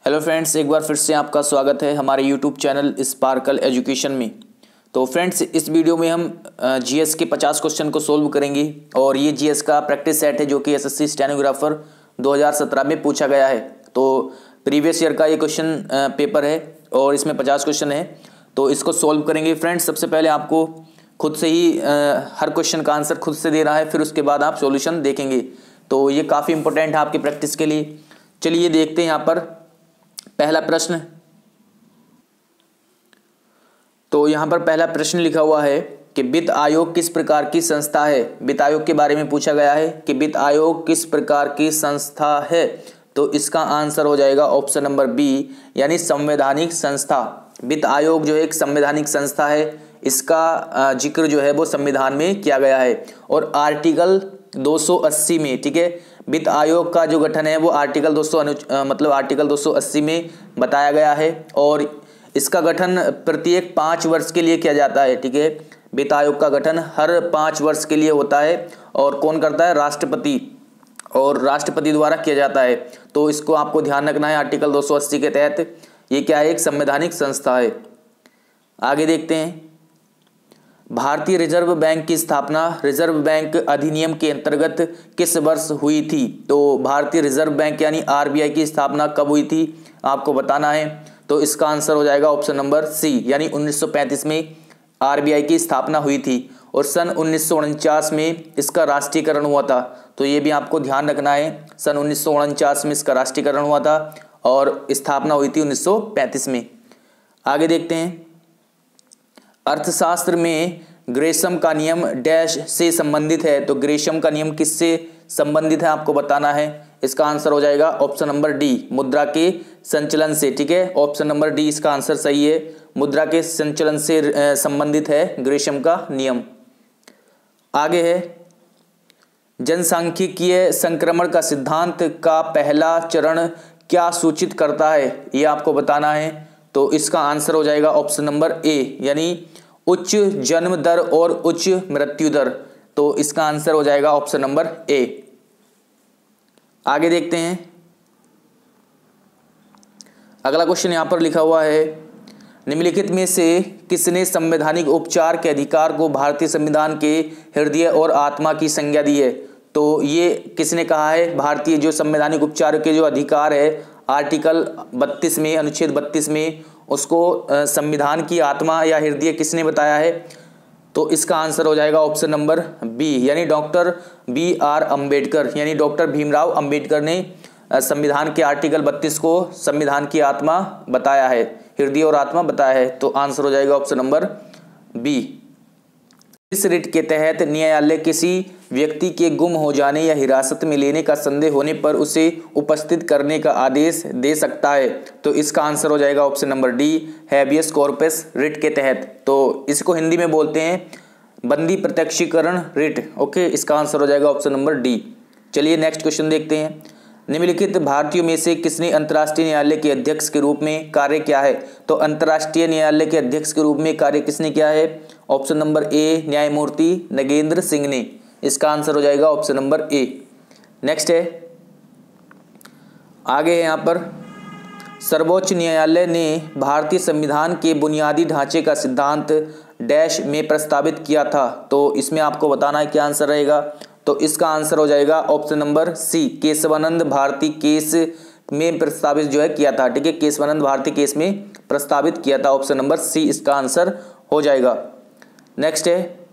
Hello friends, एक बार फिर से आपका स्वागत है हमारे यूट्यूब चैनल स्पार्कल एजुकेशन में। तो फ्रेंड्स, इस वीडियो में हम जीएस के 50 क्वेश्चन को सोल्व करेंगे और ये जीएस का प्रैक्टिस सेट है जो कि एसएससी स्टेनोग्राफर 2017 में पूछा गया है। तो प्रीवियस ईयर का ये क्वेश्चन पेपर है और इसमें 50 क्वेश्चन है, तो इसको सोल्व करेंगे। फ्रेंड्स, सबसे पहले आपको खुद से ही हर क्वेश्चन का आंसर खुद से देना है, फिर उसके बाद आप सॉल्यूशन देखेंगे। तो ये काफ़ी इंपॉर्टेंट है आपकी प्रैक्टिस के लिए। चलिए देखते हैं यहाँ पर पहला प्रश्न। तो यहां पर पहला प्रश्न लिखा हुआ है कि वित्त आयोग किस प्रकार की संस्था है। वित्त आयोग के बारे में पूछा गया है कि वित्त आयोग किस प्रकार की संस्था है। तो इसका आंसर हो जाएगा ऑप्शन नंबर बी, यानी संवैधानिक संस्था। वित्त आयोग जो है एक संवैधानिक संस्था है, इसका जिक्र जो है वो संविधान में किया गया है और आर्टिकल 280 में, ठीक है, वित्त आयोग का जो गठन है वो आर्टिकल 280 में बताया गया है और इसका गठन प्रत्येक 5 वर्ष के लिए किया जाता है। ठीक है, वित्त आयोग का गठन हर 5 वर्ष के लिए होता है और कौन करता है? राष्ट्रपति, और राष्ट्रपति द्वारा किया जाता है। तो इसको आपको ध्यान रखना है। आर्टिकल 280 के तहत ये क्या है? एक संवैधानिक संस्था है। आगे देखते हैं, भारतीय रिजर्व बैंक की स्थापना रिजर्व बैंक अधिनियम के अंतर्गत किस वर्ष हुई थी। तो भारतीय रिजर्व बैंक यानी आरबीआई की स्थापना कब हुई थी आपको बताना है। तो इसका आंसर हो जाएगा ऑप्शन नंबर सी, यानी 1935 में आरबीआई की स्थापना हुई थी और सन 1949 में इसका राष्ट्रीयकरण हुआ था। तो ये भी आपको ध्यान रखना है, सन 1949 में इसका राष्ट्रीयकरण हुआ था और स्थापना हुई थी 1935 में। आगे देखते हैं, अर्थशास्त्र में ग्रेशम का नियम डैश से संबंधित है। तो ग्रेशम का नियम किससे संबंधित है आपको बताना है। इसका आंसर हो जाएगा ऑप्शन नंबर डी, मुद्रा के संचलन से। ठीक है, ऑप्शन नंबर डी इसका आंसर सही है, मुद्रा के संचलन से संबंधित है ग्रेशम का नियम। आगे है, जनसांख्यिकीय संक्रमण का सिद्धांत का पहला चरण क्या सूचित करता है, ये आपको बताना है। तो इसका आंसर हो जाएगा ऑप्शन नंबर ए, यानी उच्च जन्म दर और उच्च मृत्यु दर। तो इसका आंसर हो जाएगा ऑप्शन नंबर ए। आगे देखते हैं, अगला क्वेश्चन यहां पर लिखा हुआ है, निम्नलिखित में से किसने संवैधानिक उपचार के अधिकार को भारतीय संविधान के हृदय और आत्मा की संज्ञा दी है। तो ये किसने कहा है? भारतीय जो संवैधानिक उपचार के जो अधिकार है आर्टिकल 32 में, अनुच्छेद 32 में, उसको संविधान की आत्मा या हृदय किसने बताया है। तो इसका आंसर हो जाएगा ऑप्शन नंबर बी, यानी डॉक्टर BR अम्बेडकर, यानी डॉक्टर भीमराव अम्बेडकर ने संविधान के आर्टिकल 32 को संविधान की आत्मा बताया है, हृदय और आत्मा बताया है। तो आंसर हो जाएगा ऑप्शन नंबर बी। इस रिट के तहत न्यायालय किसी व्यक्ति के गुम हो जाने या हिरासत में लेने का संदेह होने पर उसे उपस्थित करने का आदेश दे सकता है। तो इसका आंसर हो जाएगा option number D, habeas corpus writ के तहत। तो इसको हिंदी में बोलते हैं बंदी प्रत्यक्षीकरण रिट। ओके, इसका आंसर हो जाएगा ऑप्शन नंबर डी। चलिए नेक्स्ट क्वेश्चन देखते हैं, निम्नलिखित भारतीयों में से किसने अंतर्राष्ट्रीय न्यायालय के अध्यक्ष के रूप में कार्य किया है। तो अंतर्राष्ट्रीय न्यायालय के अध्यक्ष के रूप में कार्य किसने किया है? ऑप्शन नंबर ए, न्यायमूर्ति नगेंद्र सिंह ने। इसका आंसर हो जाएगा ऑप्शन नंबर ए। नेक्स्ट है, आगे है यहाँ पर, सर्वोच्च न्यायालय ने भारतीय संविधान के बुनियादी ढांचे का सिद्धांत डैश में प्रस्तावित किया था। तो इसमें आपको बताना है क्या आंसर रहेगा। तो इसका आंसर हो जाएगा option number C, Keshavananda Bharati case में प्रस्तावित जो है किया था। ठीक है, केशवानंद भारती केस में प्रस्तावित किया था। ऑप्शन नंबर सी इसका आंसर हो जाएगा। नेक्स्ट है,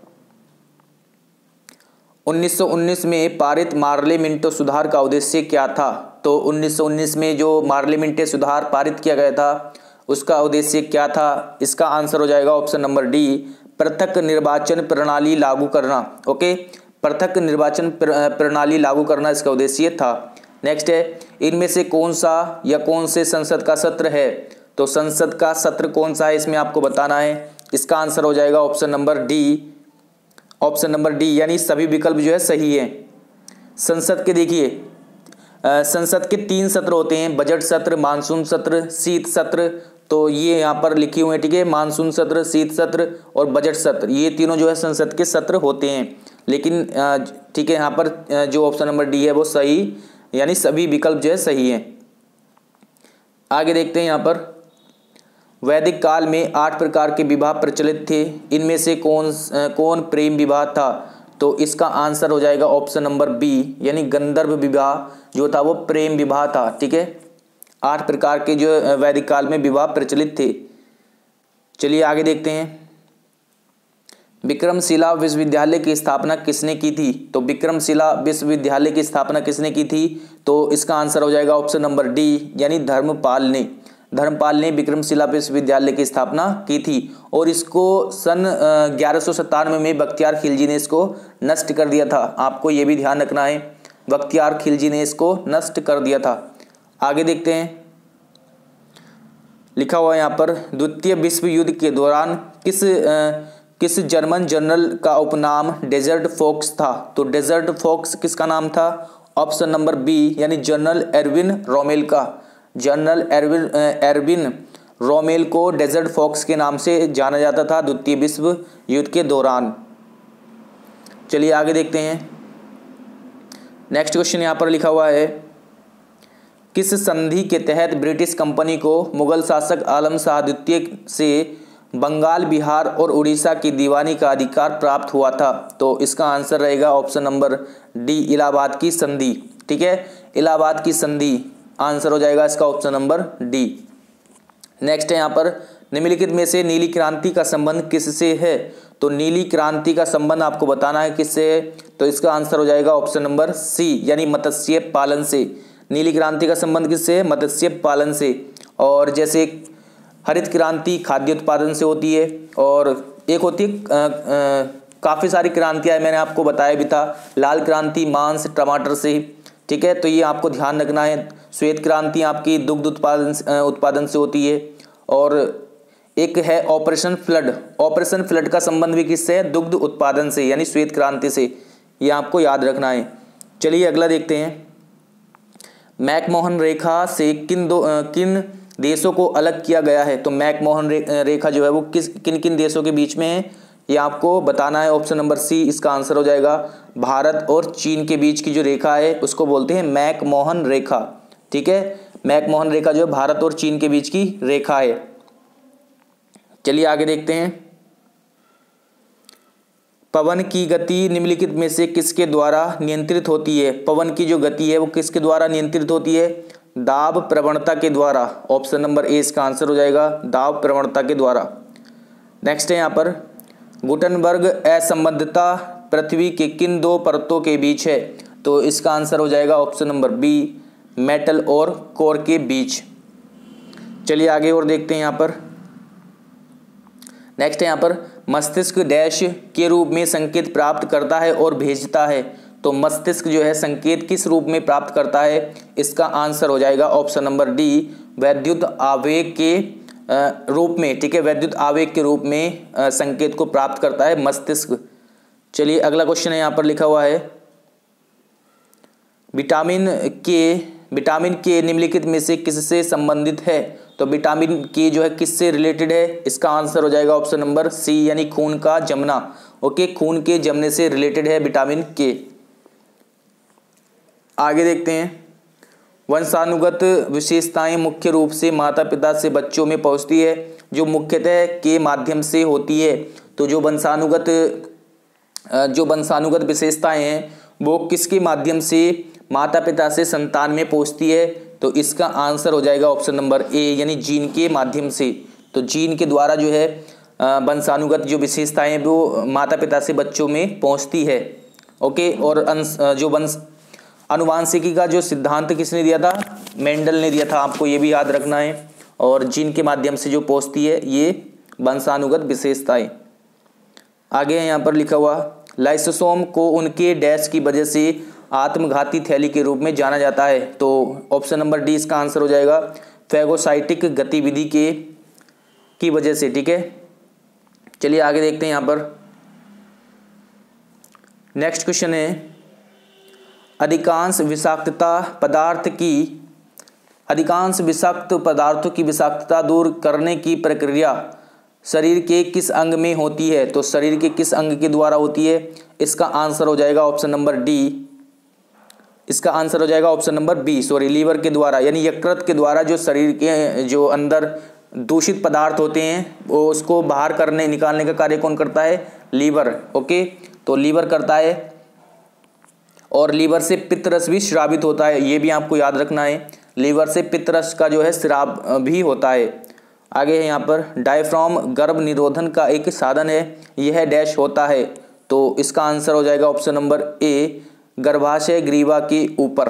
1919 में पारित मार्ले-मिंटो सुधार का उद्देश्य क्या था। तो 1919 में जो मार्ले-मिंटो सुधार पारित किया गया था उसका उद्देश्य क्या था। इसका आंसर हो जाएगा ऑप्शन नंबर डी, पृथक निर्वाचन प्रणाली लागू करना। ओके, पृथक निर्वाचन प्रणाली लागू करना इसका उद्देश्य था। नेक्स्ट है, इनमें से कौन सा या कौन से संसद का सत्र है। तो संसद का सत्र कौन सा है इसमें आपको बताना है। इसका आंसर हो जाएगा option number D, option number D, यानी सभी विकल्प जो है सही है। संसद के देखिए, संसद के 3 सत्र होते हैं, बजट सत्र, मानसून सत्र, शीत सत्र। तो ये यहाँ पर लिखे हुए हैं, ठीक है, मानसून सत्र, शीत सत्र और बजट सत्र, ये तीनों जो है संसद के सत्र होते हैं। लेकिन ठीक है, यहाँ पर जो ऑप्शन नंबर डी है वो सही, यानी सभी विकल्प जो है सही है। आगे देखते हैं यहाँ पर, वैदिक काल में 8 प्रकार के विवाह प्रचलित थे, इनमें से कौन प्रेम विवाह था? तो इसका आंसर हो जाएगा ऑप्शन नंबर बी, यानी गंधर्व विवाह जो था वो प्रेम विवाह था। ठीक है, 8 प्रकार के जो वैदिक काल में विवाह प्रचलित थे। चलिए आगे देखते हैं, विक्रमशिला विश्वविद्यालय की स्थापना किसने की थी? तो विक्रमशिला विश्वविद्यालय की स्थापना किसने की थी? तो इसका आंसर हो जाएगा ऑप्शन नंबर डी, यानी धर्मपाल ने। धर्मपाल ने विक्रमशिला विश्वविद्यालय की स्थापना की थी और इसको सन 1197 में बख्तियार खिलजी ने इसको नष्ट कर दिया था। आपको ये भी ध्यान रखना है, बख्तियार खिलजी ने इसको नष्ट कर दिया था। आगे देखते हैं, लिखा हुआ है यहाँ पर, द्वितीय विश्व युद्ध के दौरान किस जर्मन जनरल का उपनाम डेजर्ट फॉक्स था? तो डेजर्ट फॉक्स किसका नाम था? ऑप्शन नंबर बी, यानी जनरल एरविन रोमेल का। जनरल एरविन रोमेल को डेजर्ट फॉक्स के नाम से जाना जाता था द्वितीय विश्व युद्ध के दौरान। चलिए आगे देखते हैं, नेक्स्ट क्वेश्चन यहाँ पर लिखा हुआ है, किस संधि के तहत ब्रिटिश कंपनी को मुगल शासक आलम शाह द्वितीय से बंगाल, बिहार और उड़ीसा की दीवानी का अधिकार प्राप्त हुआ था? तो इसका आंसर रहेगा ऑप्शन नंबर डी, इलाहाबाद की संधि। ठीक है, इलाहाबाद की संधि आंसर हो जाएगा इसका ऑप्शन नंबर डी। नेक्स्ट है यहाँ पर, निम्नलिखित में से नीली क्रांति का संबंध किससे है? तो नीली क्रांति का संबंध आपको बताना है किससे है, तो इसका आंसर हो जाएगा ऑप्शन नंबर सी, यानी मत्स्य पालन से। नीली क्रांति का संबंध किससे है? मत्स्य पालन से। और जैसे हरित क्रांति खाद्य उत्पादन से होती है, और एक होती है काफ़ी सारी क्रांतियाँ मैंने आपको बताया भी था, लाल क्रांति मांस टमाटर से। ठीक है, तो ये आपको ध्यान रखना है। श्वेत क्रांति आपकी दुग्ध उत्पादन से होती है, और एक है ऑपरेशन फ्लड। ऑपरेशन फ्लड का संबंध भी किससे है? दुग्ध उत्पादन से, यानी श्वेत क्रांति से। ये आपको याद रखना है। चलिए अगला देखते हैं, मैकमोहन रेखा से किन देशों को अलग किया गया है? तो मैकमोहन रेखा जो है वो किन किन देशों के बीच में है, ये आपको बताना है। ऑप्शन नंबर सी इसका आंसर हो जाएगा, भारत और चीन के बीच की जो रेखा है उसको बोलते हैं मैकमोहन रेखा। ठीक है, मैकमोहन रेखा जो है भारत और चीन के बीच की रेखा है। चलिए आगे देखते हैं, पवन की गति निम्नलिखित में से किसके द्वारा नियंत्रित होती है? पवन की जो गति है वो किसके द्वारा नियंत्रित होती है? दाब प्रवणता के द्वारा। ऑप्शन नंबर ए इसका आंसर हो जाएगा, दाब प्रवणता के द्वारा। नेक्स्ट है यहाँ पर, गुटनबर्ग असंबद्धता पृथ्वी के किन 2 परतों के बीच है? तो इसका आंसर हो जाएगा ऑप्शन नंबर बी, मेटल और कोर के बीच। चलिए आगे और देखते हैं यहाँ पर, नेक्स्ट है यहाँ पर, मस्तिष्क डैश के रूप में संकेत प्राप्त करता है और भेजता है? तो मस्तिष्क जो है संकेत किस रूप में प्राप्त करता है? इसका आंसर हो जाएगा ऑप्शन नंबर डी, वैद्युत आवेग के रूप में। ठीक है, वैद्युत आवेग के रूप में संकेत को प्राप्त करता है मस्तिष्क। चलिए अगला क्वेश्चन है यहाँ पर लिखा हुआ है, विटामिन के निम्नलिखित में से किससे संबंधित है? तो विटामिन के जो है किससे रिलेटेड है? इसका आंसर हो जाएगा ऑप्शन नंबर सी, यानी खून का जमना। ओके, खून के जमने से रिलेटेड है विटामिन के। आगे देखते हैं, वंशानुगत विशेषताएं मुख्य रूप से माता पिता से बच्चों में पहुंचती है, जो मुख्यतः के माध्यम से होती है। तो जो वंशानुगत विशेषताएं हैं वो किसके माध्यम से माता पिता से संतान में पहुंचती है? तो इसका आंसर हो जाएगा ऑप्शन नंबर ए, यानी जीन के माध्यम से। तो जीन के द्वारा जो है वंशानुगत जो विशेषताएं वो माता पिता से बच्चों में पहुंचती है। ओके, और अनुवांशिकी का जो सिद्धांत किसने दिया था? मेंडल ने दिया था, आपको ये भी याद रखना है। और जीन के माध्यम से जो पहुंचती है ये वंशानुगत विशेषताएं। आगे यहाँ पर लिखा हुआ, लाइसोसोम को उनके डैश की वजह से आत्मघाती थैली के रूप में जाना जाता है। तो ऑप्शन नंबर डी इसका आंसर हो जाएगा, फैगोसाइटिक गतिविधि की वजह से। ठीक है, चलिए आगे देखते हैं यहाँ पर, नेक्स्ट क्वेश्चन है, अधिकांश विषाक्त पदार्थों की विषाक्तता दूर करने की प्रक्रिया शरीर के किस अंग में होती है? तो शरीर के किस अंग के द्वारा होती है? इसका आंसर हो जाएगा ऑप्शन नंबर डी, इसका आंसर हो जाएगा option number B, sorry, liver के द्वारा, यानी यकृत के द्वारा जो शरीर के जो अंदर दूषित पदार्थ होते हैं वो उसको बाहर करने निकालने का कार्य कौन करता है? लीवर। ओके, तो लीवर करता है और लीवर से पित्तरस भी स्रावित होता है, ये भी आपको याद रखना है। लीवर से पित्तरस का जो है स्राव भी होता है। आगे है यहाँ पर डायफ्राम गर्भ निरोधन का एक साधन है, यह डैश होता है, तो इसका आंसर हो जाएगा ऑप्शन नंबर ए, गर्भाशय ग्रीवा के ऊपर।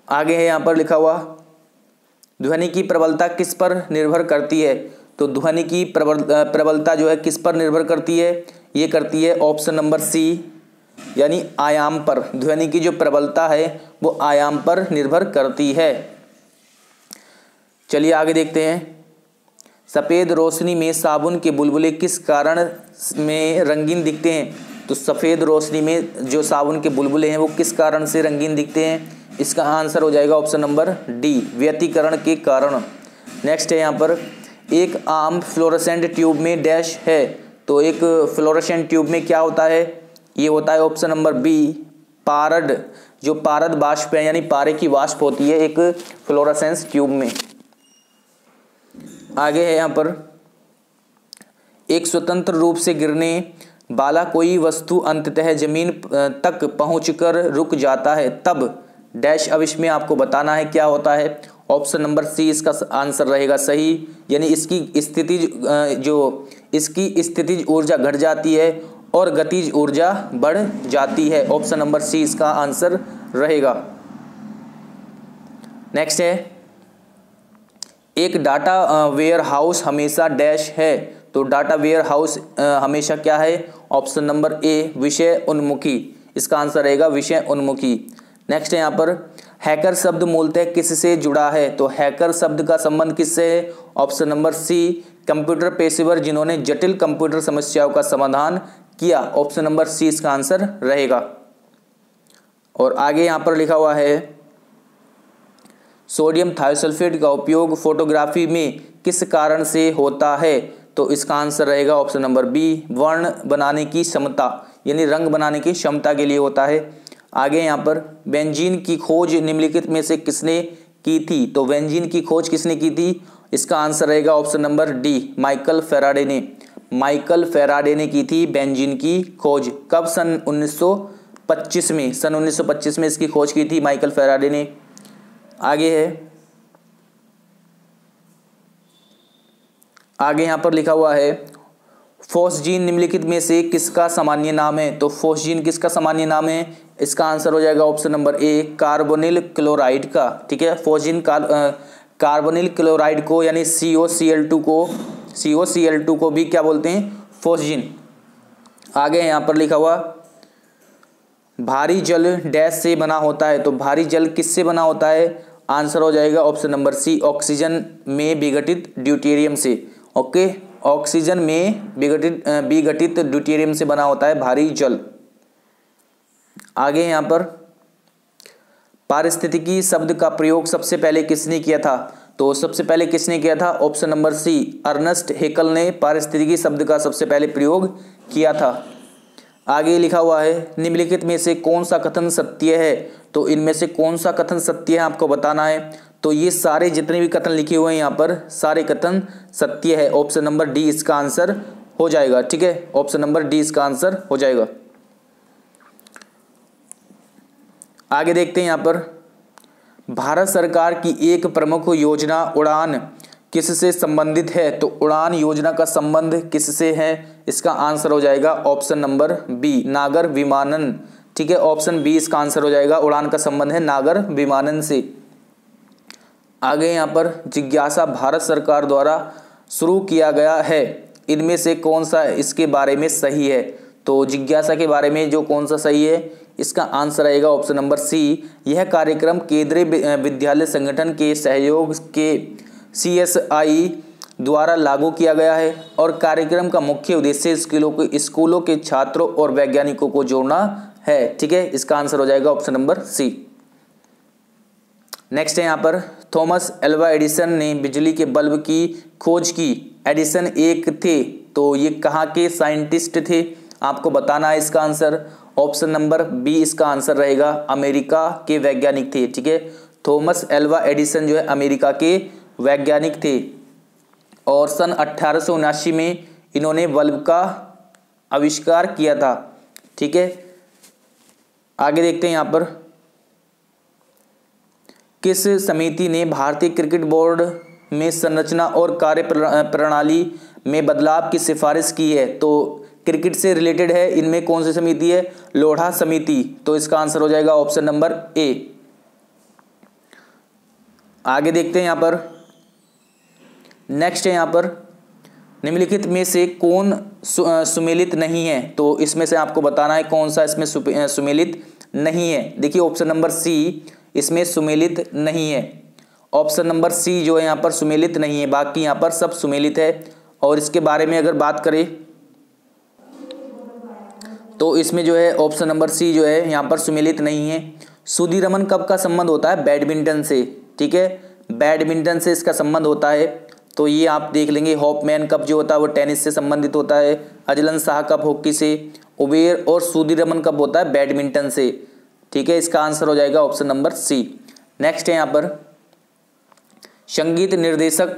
आगे है यहाँ पर लिखा हुआ ध्वनि की प्रबलता किस पर निर्भर करती है? तो ध्वनि की प्रबलता जो है किस पर निर्भर करती है? ये करती है ऑप्शन नंबर सी, यानी आयाम पर। ध्वनि की जो प्रबलता है वो आयाम पर निर्भर करती है। चलिए आगे देखते हैं। सफ़ेद रोशनी में साबुन के बुलबुले किस कारण में रंगीन दिखते हैं? तो सफ़ेद रोशनी में जो साबुन के बुलबुले हैं वो किस कारण से रंगीन दिखते हैं? इसका आंसर हो जाएगा ऑप्शन नंबर डी, व्यतिकरण के कारण। नेक्स्ट है यहाँ पर एक आम फ्लोरोसेंट ट्यूब में डैश है, तो एक फ्लोरोसेंट ट्यूब में क्या होता है? ये होता है ऑप्शन नंबर बी, पारद। जो पारद वाष्प है यानी पारे की वाष्प होती है एक फ्लोरोसेंस ट्यूब में। आगे है यहाँ पर एक स्वतंत्र रूप से गिरने वाला कोई वस्तु अंततः जमीन तक पहुंचकर रुक जाता है, तब डैश। अब इसमें आपको बताना है क्या होता है। ऑप्शन नंबर सी इसका आंसर रहेगा सही, यानी इसकी स्थितिज ऊर्जा घट जाती है और गतिज ऊर्जा बढ़ जाती है। ऑप्शन नंबर सी इसका आंसर रहेगा। नेक्स्ट है एक डाटा वेयर हाउस हमेशा डैश है, तो डाटा वेयर हाउस हमेशा क्या है? ऑप्शन नंबर ए, विषय उन्मुखी। इसका आंसर रहेगा विषय उन्मुखी। नेक्स्ट है यहाँ पर हैकर शब्द मूलतः किससे जुड़ा है? तो हैकर शब्द का संबंध किससे है? ऑप्शन नंबर सी, कंप्यूटर पेशेवर जिन्होंने जटिल कंप्यूटर समस्याओं का समाधान किया। ऑप्शन नंबर सी इसका आंसर रहेगा। और आगे यहाँ पर लिखा हुआ है सोडियम थायोसल्फेट का उपयोग फोटोग्राफी में किस कारण से होता है? तो इसका आंसर रहेगा ऑप्शन नंबर बी, वर्ण बनाने की क्षमता, यानी रंग बनाने की क्षमता के लिए होता है। आगे यहाँ पर बेंजीन की खोज निम्नलिखित में से किसने की थी? तो बेंजीन की खोज किसने की थी? इसका आंसर रहेगा option number D, Michael Faraday ने। माइकल फेराडे ने की थी बेंजीन की खोज। कब? सन 1925 में। सन 1925 में इसकी खोज की थी माइकल फेराडे ने। आगे यहाँ पर लिखा हुआ है फोस्जीन निम्नलिखित में से किसका सामान्य नाम है? तो फोस्जीन किसका सामान्य नाम है? इसका आंसर हो जाएगा option number A, carbonyl chloride का। ठीक है, फोस्जीन कार्बोनिल क्लोराइड को यानी COCl2 को भी क्या बोलते हैं? फोस्जीन। आगे यहाँ पर लिखा हुआ भारी जल डैश से बना होता है, तो भारी जल किससे बना होता है? आंसर हो जाएगा ऑप्शन नंबर सी, ऑक्सीजन में विघटित ड्यूटेरियम से। ओके, ऑक्सीजन में विघटित ड्यूटेरियम से बना होता है भारी जल। आगे यहाँ पर पारिस्थितिकी शब्द का प्रयोग सबसे पहले किसने किया था? तो सबसे पहले किसने किया था? Option number C, Ernest Haeckel ने पारिस्थितिकी शब्द का सबसे पहले प्रयोग किया था। आगे लिखा हुआ है निम्नलिखित में से कौन सा कथन सत्य है? तो इनमें से कौन सा कथन सत्य है आपको बताना है। तो ये सारे जितने भी कथन लिखे हुए हैं यहाँ पर सारे कथन सत्य है। ऑप्शन नंबर डी इसका आंसर हो जाएगा। ठीक है, ऑप्शन नंबर डी इसका आंसर हो जाएगा। आगे देखते हैं यहाँ पर भारत सरकार की एक प्रमुख योजना उड़ान किससे संबंधित है? तो उड़ान योजना का संबंध किससे है? इसका आंसर हो जाएगा ऑप्शन नंबर बी, नागर विमानन। ठीक है, ऑप्शन बी इसका आंसर हो जाएगा। उड़ान का संबंध है नागर विमानन से। आगे यहाँ पर जिज्ञासा भारत सरकार द्वारा शुरू किया गया है, इनमें से कौन सा इसके बारे में सही है? तो जिज्ञासा के बारे में जो कौन सा सही है? इसका आंसर रहेगा ऑप्शन नंबर सी, यह कार्यक्रम केंद्रीय विद्यालय संगठन के सहयोग के CSI द्वारा लागू किया गया है और कार्यक्रम का मुख्य उद्देश्य स्कूलों के छात्रों और वैज्ञानिकों को जोड़ना है। ठीक है, इसका आंसर हो जाएगा ऑप्शन नंबर सी। नेक्स्ट है यहाँ पर थॉमस एल्वा एडिसन ने बिजली के बल्ब की खोज की। एडिसन एक थे, तो ये कहाँ के साइंटिस्ट थे? आपको बताना है इसका आंसर। ऑप्शन नंबर बी इसका आंसर रहेगा। अमेरिका के वैज्ञानिक थे, ठीक है। थॉमस एल्वा एडिसन जो है अमेरिका के वैज्ञानिक थे और सन 1879 में इन्होंने बल्ब का आविष्कार किया था, ठीक है। आगे देखते हैं यहाँ पर, किस समिति ने भारतीय क्रिकेट बोर्ड में संरचना और कार्य प्रणाली में बदलाव की सिफारिश की है? तो क्रिकेट से रिलेटेड है, इनमें कौन सी समिति है? लोढ़ा समिति। तो इसका आंसर हो जाएगा ऑप्शन नंबर ए। आगे देखते हैं यहाँ पर, नेक्स्ट है यहाँ पर, निम्नलिखित में से कौन सुमेलित नहीं है? तो इसमें से आपको बताना है कौन सा इसमें सुमेलित नहीं है। देखिए ऑप्शन नंबर सी इसमें सुमेलित नहीं है। ऑप्शन नंबर सी जो है यहाँ पर सुमेलित नहीं है, बाकी यहाँ पर सब सुमेलित है। और इसके बारे में अगर बात करें तो इसमें जो है ऑप्शन नंबर सी जो है यहाँ पर सुमेलित नहीं है। सुदीरमन कप का संबंध होता है? बैडमिंटन से, ठीक है, बैडमिंटन से इसका संबंध होता है। तो ये आप देख लेंगे। हॉपमैन कप जो होता है वो टेनिस से संबंधित होता है। अजलन शाह कप हॉकी से, उबेर और सुदीरमन कप होता है बैडमिंटन से, ठीक है। इसका आंसर हो जाएगा ऑप्शन नंबर सी। नेक्स्ट है यहाँ पर, संगीत निर्देशक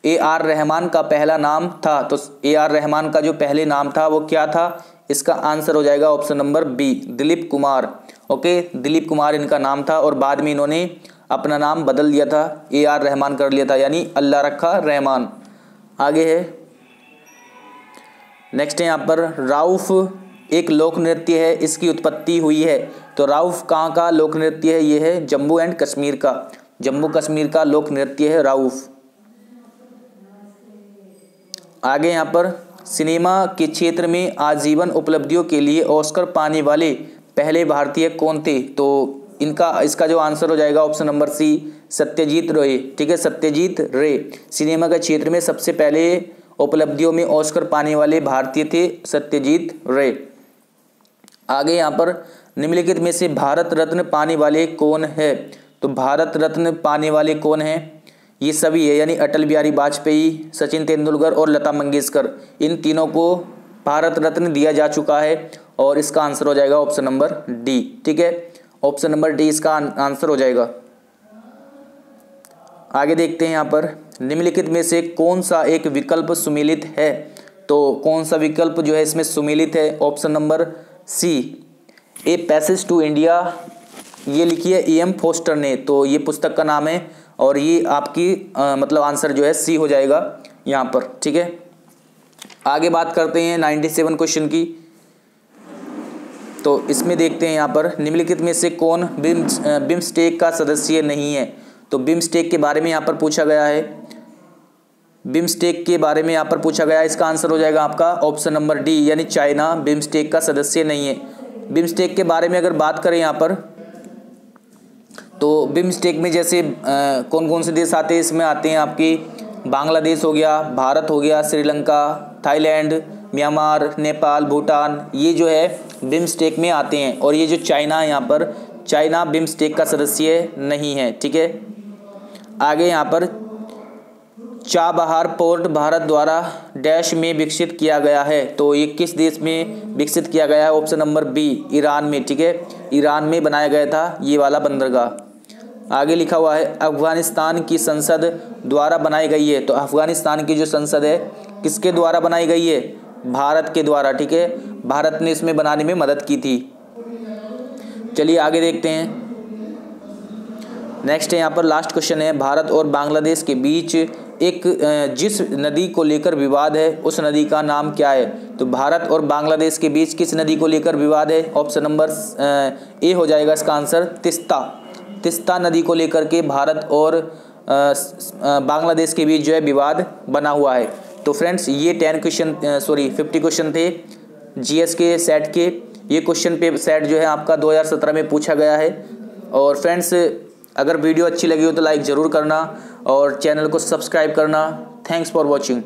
AR रहमान का पहला नाम था? तो AR रहमान का जो पहले नाम था वो क्या था? इसका आंसर हो जाएगा option number B, Dilip Kumar. Okay, Dilip Kumar इनका नाम था और बाद में इन्होंने अपना नाम बदल दिया था, AR रहमान कर लिया था, यानी अल्लाह रखा रहमान। आगे है, नेक्स्ट है यहाँ पर, राउफ एक लोक नृत्य है, इसकी उत्पत्ति हुई है? तो राउफ कहाँ का लोक नृत्य है? ये है जम्मू एंड कश्मीर का, जम्मू कश्मीर का लोक नृत्य है राउफ। आगे यहाँ पर, सिनेमा के क्षेत्र में आजीवन उपलब्धियों के लिए ऑस्कर पाने वाले पहले भारतीय कौन थे? तो इसका जो आंसर हो जाएगा ऑप्शन नंबर सी, सत्यजीत रे, ठीक है, सत्यजीत रे। सिनेमा के क्षेत्र में सबसे पहले उपलब्धियों में ऑस्कर पाने वाले भारतीय थे सत्यजीत रे। आगे यहाँ पर, निम्नलिखित में से भारत रत्न पाने वाले कौन है? तो भारत रत्न पाने वाले कौन हैं? ये सभी है, यानी अटल बिहारी वाजपेयी, सचिन तेंदुलकर और लता मंगेशकर, इन तीनों को भारत रत्न दिया जा चुका है और इसका आंसर हो जाएगा ऑप्शन नंबर डी, ठीक है। ऑप्शन नंबर डी इसका आंसर हो जाएगा। आगे देखते हैं यहाँ पर, निम्नलिखित में से कौन सा एक विकल्प सुमेलित है? तो कौन सा विकल्प जो है इसमें सुमेलित है? Option number C, a passage to India, ये लिखी है E.M. फोस्टर ने, तो ये पुस्तक का नाम है और ये आपकी मतलब आंसर जो है सी हो जाएगा यहाँ पर, ठीक है। आगे बात करते हैं 97 क्वेश्चन की। तो इसमें देखते हैं यहाँ पर, निम्नलिखित में से कौन बिम्स्टेक का सदस्य नहीं है? तो बिम्स्टेक के बारे में यहाँ पर पूछा गया है, बिम्स्टेक के बारे में यहाँ पर पूछा गया है। इसका आंसर हो जाएगा आपका ऑप्शन नंबर डी, यानी चाइना बिम्स्टेक का सदस्य नहीं है। बिम्स्टेक के बारे में अगर बात करें यहाँ पर, तो बिम्स्टेक में जैसे कौन कौन से देश आते हैं? इसमें आते हैं आपकी बांग्लादेश हो गया, भारत हो गया, श्रीलंका, थाईलैंड, म्यांमार, नेपाल, भूटान, ये जो है बिम्स्टेक में आते हैं। और ये जो चाइना है यहाँ पर, चाइना बिम्स्टेक का सदस्य नहीं है, ठीक है। आगे यहाँ पर, चाबहार पोर्ट भारत द्वारा डैश में विकसित किया गया है? तो ये किस देश में विकसित किया गया है? ऑप्शन नंबर बी, ईरान में, ठीक है, ईरान में बनाया गया था ये वाला बंदरगाह। आगे लिखा हुआ है, अफगानिस्तान की संसद द्वारा बनाई गई है? तो अफगानिस्तान की जो संसद है किसके द्वारा बनाई गई है? भारत के द्वारा, ठीक है, भारत ने इसमें बनाने में मदद की थी। चलिए आगे देखते हैं। नेक्स्ट है यहाँ पर लास्ट क्वेश्चन है, भारत और बांग्लादेश के बीच एक जिस नदी को लेकर विवाद है उस नदी का नाम क्या है? तो भारत और बांग्लादेश के बीच किस नदी को लेकर विवाद है? ऑप्शन नंबर ए हो जाएगा इसका आंसर, तिस्ता। तिस्ता नदी को लेकर के भारत और बांग्लादेश के बीच जो है विवाद बना हुआ है। तो फ्रेंड्स ये 50 क्वेश्चन थे जीएस के सेट के। ये क्वेश्चन पे सेट जो है आपका 2017 में पूछा गया है। और फ्रेंड्स अगर वीडियो अच्छी लगी हो तो लाइक ज़रूर करना और चैनल को सब्सक्राइब करना। Thanks for watching.